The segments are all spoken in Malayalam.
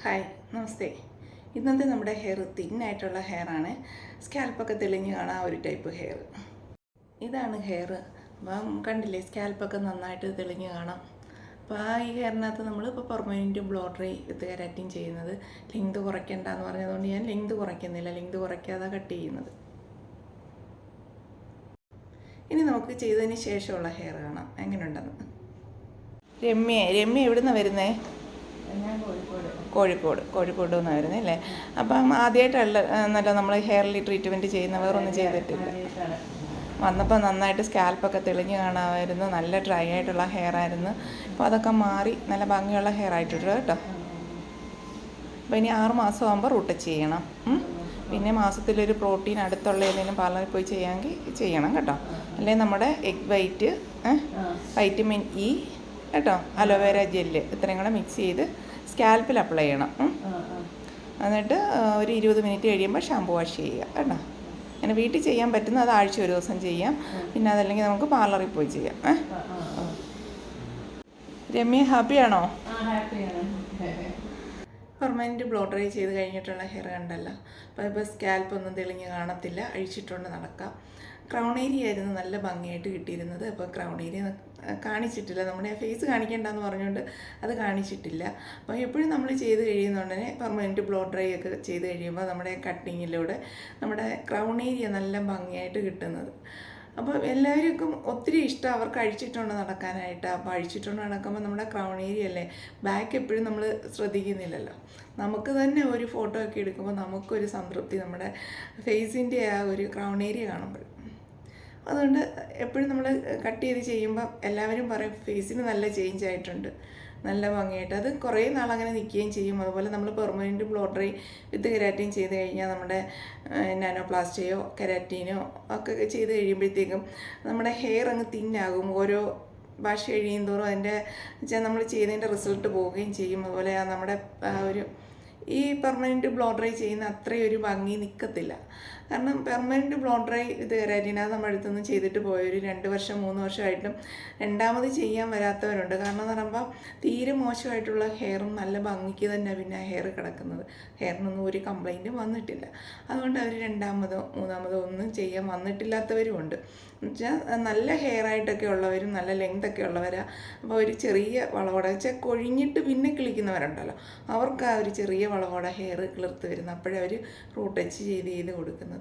ഹായ് നമസ്തേ. ഇന്നത്തെ നമ്മുടെ ഹെയർ തിന്നായിട്ടുള്ള ഹെയറാണ്. സ്കാൽപ്പൊക്കെ തെളിഞ്ഞ് കാണാൻ ഒരു ടൈപ്പ് ഹെയർ. ഇതാണ് ഹെയർ. അപ്പം കണ്ടില്ലേ, സ്കാൽപ്പൊക്കെ നന്നായിട്ട് തെളിഞ്ഞ് കാണാം. അപ്പോൾ ഈ ഹെയറിനകത്ത് നമ്മൾ ഇപ്പോൾ പെർമനൻറ്റ് ബ്ലോ ഡ്രൈ വിത്ത് കെരാറ്റിൻ ചെയ്യുന്നത്. ലെങ്ത് കുറയ്ക്കണ്ടെന്ന് പറഞ്ഞതുകൊണ്ട് ഞാൻ ലെങ്ത് കുറയ്ക്കുന്നില്ല, ലെങ്ത് കുറയ്ക്കാതെ കട്ട് ചെയ്യുന്നത്. ഇനി നമുക്ക് ചെയ്തതിന് ശേഷമുള്ള ഹെയർ കാണാം എങ്ങനെയുണ്ടെന്ന്. രമ്യ എവിടെ നിന്നാണ് വരുന്നത്? കോഴിക്കോട് നിന്ന് വരുന്നത് അല്ലേ? അപ്പം ആദ്യമായിട്ടല്ല നല്ല നമ്മൾ ഹെയറിൽ ട്രീറ്റ്മെൻറ്റ് ചെയ്യുന്ന വേറൊന്നും ചെയ്തിട്ടില്ല. വന്നപ്പോൾ നന്നായിട്ട് സ്കാൽപ്പൊക്കെ തെളിഞ്ഞ് കാണാമായിരുന്നു. നല്ല ഡ്രൈ ആയിട്ടുള്ള ഹെയർ ആയിരുന്നു. അപ്പോൾ അതൊക്കെ മാറി നല്ല ഭംഗിയുള്ള ഹെയർ ആയിട്ടുണ്ട് കേട്ടോ. അപ്പോൾ ഇനി 6 മാസം ആകുമ്പോൾ റൂട്ട് ചെയ്യണം. പിന്നെ മാസത്തിലൊരു പ്രോട്ടീൻ അടുത്തുള്ള ഏതെങ്കിലും പാർലറിൽ പോയി ചെയ്യാമെങ്കിൽ ചെയ്യണം കേട്ടോ. അല്ലെങ്കിൽ നമ്മുടെ എഗ് വൈറ്റ്, വൈറ്റമിൻ ഇ കേട്ടോ, അലോവേര ജെല്ല് ഇത്രയും കൂടെ മിക്സ് ചെയ്ത് സ്കാൽപ്പിൽ അപ്ലൈ ചെയ്യണം. എന്നിട്ട് ഒരു 20 മിനിറ്റ് കഴിയുമ്പോൾ ഷാമ്പു വാഷ് ചെയ്യുക കേട്ടോ. അങ്ങനെ വീട്ടിൽ ചെയ്യാൻ പറ്റുന്ന അത് ആഴ്ച ഒരു ദിവസം ചെയ്യാം. പിന്നെ അതല്ലെങ്കിൽ നമുക്ക് പാർലറിൽ പോയി ചെയ്യാം. രമ്യ ഹാപ്പിയാണോ? പെർമനൻറ്റ് ബ്ലോ ഡ്രൈ ചെയ്ത് കഴിഞ്ഞിട്ടുള്ള ഹെയർ കണ്ടല്ലോ. അപ്പോൾ ഇപ്പോൾ സ്കാൽപ്പൊന്നും തെളിഞ്ഞ് കാണത്തില്ല, അഴിച്ചിട്ടുകൊണ്ട് നടക്കാം. ക്രൗൺ ഏരിയ ആയിരുന്നു നല്ല ഭംഗിയായിട്ട് കിട്ടിയിരുന്നത്. അപ്പോൾ ക്രൗൺ ഏരിയ കാണിച്ചിട്ടില്ല, നമ്മുടെ ഫേസ് കാണിക്കേണ്ടെന്ന് പറഞ്ഞുകൊണ്ട് അത് കാണിച്ചിട്ടില്ല. അപ്പോൾ എപ്പോഴും നമ്മൾ ചെയ്ത് കഴിയുന്നുടനെ പെർമനൻറ്റ് ബ്ലോ ഡ്രൈ ഒക്കെ ചെയ്ത് കഴിയുമ്പോൾ നമ്മുടെ കട്ടിങ്ങിലൂടെ നമ്മുടെ ക്രൗൺ ഏരിയ നല്ല ഭംഗിയായിട്ട് കിട്ടുന്നത്. അപ്പോൾ എല്ലാവർക്കും ഒത്തിരി ഇഷ്ടം അവർക്ക് അഴിച്ചിട്ടുകൊണ്ട് നടക്കാനായിട്ട്. അപ്പോൾ അഴിച്ചിട്ടുകൊണ്ട് നടക്കുമ്പോൾ നമ്മുടെ ക്രൗൺ ഏരിയ അല്ലേ, ബാക്ക് എപ്പോഴും നമ്മൾ ശ്രദ്ധിക്കുന്നില്ലല്ലോ. നമുക്ക് തന്നെ ഒരു ഫോട്ടോ ഒക്കെ എടുക്കുമ്പോൾ നമുക്കൊരു സംതൃപ്തി നമ്മുടെ ഫേസിൻ്റെ ആ ഒരു ക്രൗൺ ഏരിയ കാണുമ്പോൾ. അതുകൊണ്ട് എപ്പോഴും നമ്മൾ കട്ട് ചെയ്ത് ചെയ്യുമ്പോൾ എല്ലാവരും പറയും ഫേസിന് നല്ല ചേഞ്ച് ആയിട്ടുണ്ട്, നല്ല ഭംഗിയായിട്ട്. അത് കുറേ നാളങ്ങനെ നിൽക്കുകയും ചെയ്യും. അതുപോലെ നമ്മൾ പെർമനൻറ്റ് ബ്ലോ ഡ്രൈ വിത്ത് കെരാറ്റിൻ ചെയ്ത് കഴിഞ്ഞാൽ നമ്മുടെ നാനോപ്ലാസ്റ്റിയോ കെരാറ്റിനോ ഒക്കെ ചെയ്ത് കഴിയുമ്പോഴത്തേക്കും നമ്മുടെ ഹെയർ അങ്ങ് തിന്നാകും. ഓരോ ഭാഷ കഴിയും തോറും അതിൻ്റെ വെച്ചാൽ നമ്മൾ ചെയ്തതിൻ്റെ റിസൾട്ട് പോവുകയും ചെയ്യും. അതുപോലെ നമ്മുടെ ഒരു ഈ പെർമനൻറ്റ് ബ്ലോ ഡ്രൈ ചെയ്യുന്ന അത്രയും ഒരു ഭംഗി നിൽക്കത്തില്ല. കാരണം പെർമനൻറ്റ് ബ്ലോ ഡ്രൈ ഇത് കെരാറ്റിൻ അത് നമ്മുടെ അടുത്തൊന്നും ചെയ്തിട്ട് പോയൊരു 2 വർഷം 3 വർഷമായിട്ടും രണ്ടാമത് ചെയ്യാൻ വരാത്തവരുണ്ട്. കാരണം എന്ന് പറയുമ്പോൾ തീരെ മോശമായിട്ടുള്ള ഹെയറും നല്ല ഭംഗിക്ക് തന്നെ പിന്നെ ഹെയർ കിടക്കുന്നത്. ഹെയറിനൊന്നും ഒരു കംപ്ലൈൻറ്റും വന്നിട്ടില്ല. അതുകൊണ്ട് അവർ രണ്ടാമതോ മൂന്നാമതോ ഒന്നും ചെയ്യാൻ വന്നിട്ടില്ലാത്തവരും ഉണ്ട്. എന്നുവെച്ചാൽ നല്ല ഹെയർ ആയിട്ടൊക്കെ ഉള്ളവരും നല്ല ലെങ്തൊക്കെ ഉള്ളവരാ. അപ്പോൾ ഒരു ചെറിയ വളവോടെ വെച്ചാൽ കൊഴിഞ്ഞിട്ട് പിന്നെ കിളിക്കുന്നവരുണ്ടല്ലോ, അവർക്ക് ആ ഒരു ചെറിയ വളവോടെ ഹെയർ കിളിർത്ത് വരുന്നത്. അപ്പോഴവർ റൂട്ട് ടച്ച് ചെയ്ത് കൊടുക്കുന്നത്.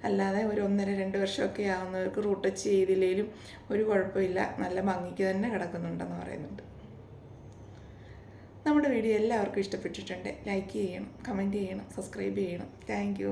അല്ലാതെ ഒരു 1.5-2 വർഷമൊക്കെ ആവുന്നവർക്ക് റൂട്ട് ടച്ച് ചെയ്തില്ലെങ്കിലും ഒരു കുഴപ്പമില്ല, നല്ല ഭംഗിക്ക് തന്നെ കിടക്കുന്നുണ്ടെന്ന് പറയുന്നുണ്ട്. നമ്മുടെ വീഡിയോ എല്ലാവർക്കും ഇഷ്ടപ്പെട്ടിട്ടുണ്ട്. ലൈക്ക് ചെയ്യണം, കമൻറ്റ് ചെയ്യണം, സബ്സ്ക്രൈബ് ചെയ്യണം. താങ്ക്